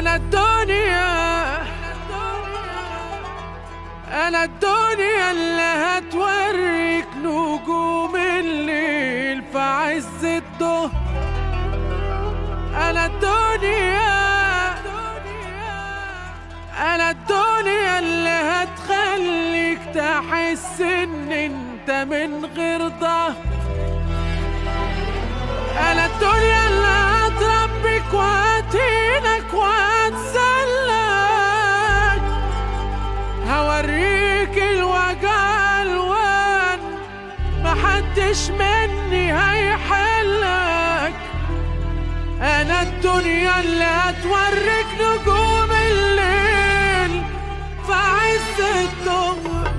أنا الدنيا اللي هتوريك نجوم الليل في عز الظهر. أنا الدنيا اللي هتخليك تحس إن أنت من غير ظهر. أنا الدنيا اللي هتربيك وهتهينك وهتسلك، هوريك الوجع الوان محدش مني هيحلك. أنا الدنيا اللي هتوريك نجوم الليل في عز الظهر.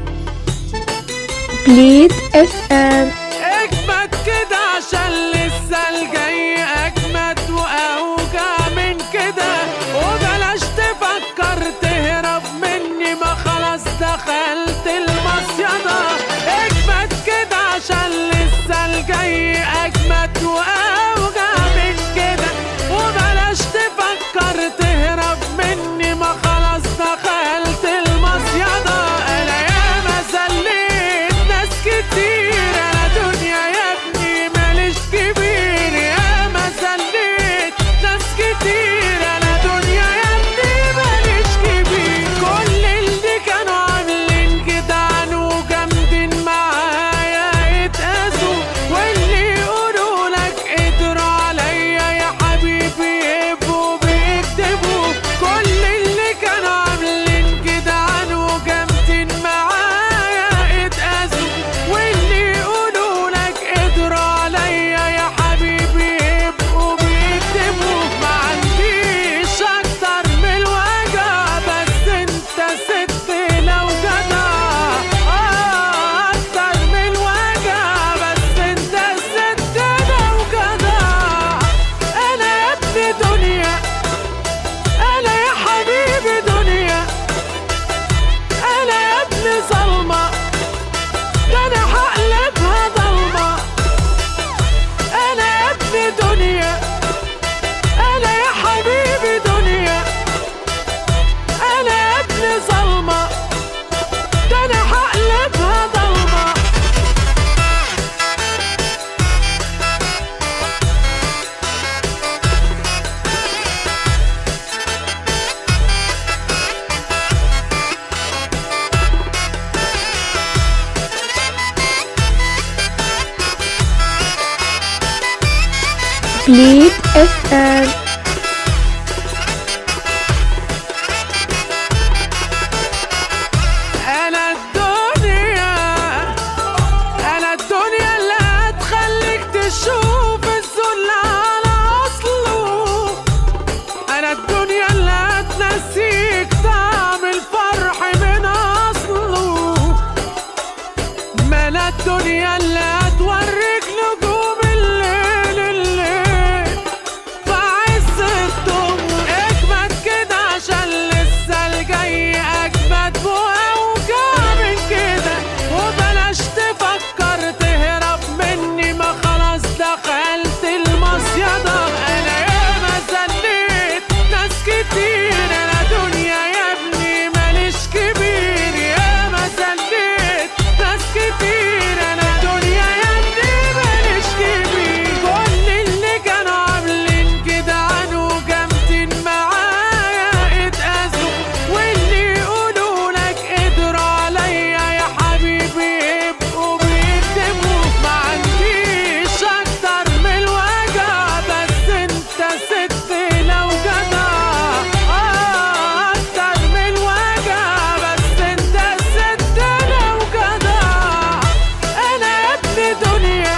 بليد اف ام. اجمد كده عشان لسه الجاي اجمد واوجع من كده، وبلاش تفكر تهرب مني، ما خلاص دخلت المصيدة. اجمد كده عشان لسه الجاي اجمد واوجع من كده، وبلاش تفكر تهرب مني، ما خلاص دخلت المصيدة. انا ياما زليت ناس كتير، انا دنيا يا ابني ماليش كبير. ياما زليت ناس كتير، انا دنيا يا ابني ماليش كبير. كل اللي كانوا عاملين جدعان وجامدين معايا اتقاسوا، واللي يقولوا لك قدروا عليا يا حبيبي يبقوا بيكتبوا. كل اللي كانوا عاملين جدعان وجامدين معايا اتقاسوا، واللي يقولوا لك قدروا عليا يا حبيبي يبقوا بيكتبوا. ما عنديش اكتر من الوجع، بس انت ست لو جدع. اكتر من الوجع، بس انت ست لو جدع. انا يا ابني دنيا، انا يا حبيبي دنيا، انا يا ابني ظلمة، ده انا هقلبها ضلمة. انا يا ابني دنيا، انا يا حبيبي دنيا، انا يا ابني ظلمة، ده انا هقلبها ضلمة. بليد اف ام. أنا الدنيا اللي هتخليك تشوف الذل على أصله. أنا الدنيا اللي هتنسيك طعم الفرح من أصله. ما أنا الدنيا اللي هتوريك نجوم الليل في عز الظهر. اجمد كده عشان لسه الجاي اجمد واوجع من كده، وبلاش تفكر تهرب مني، ما خلاص دخلت المصيدة. انا ياما زليت ناس كتير، انا دنيا يا ابني ماليش كبير. ياما زليت ناس كتير، انا دنيا يا ابني ماليش كبير. كل اللي كانوا عاملين جدعان وجامدين معايا اتقاسوا، واللي يقولوا لك قدروا عليا يا حبيبي يبقوا بيكتبوا. ما عنديش اكتر من الوجع، بس انت ست لو جدع. اكتر من الوجع، بس انت ست لو جدع. انا يا ابني دنيا،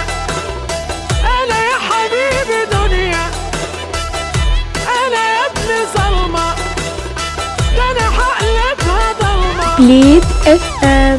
انا يا حبيبي دنيا، انا يا ابني ظلمة، ده انا هقلبها ضلمة. بليد اف ام.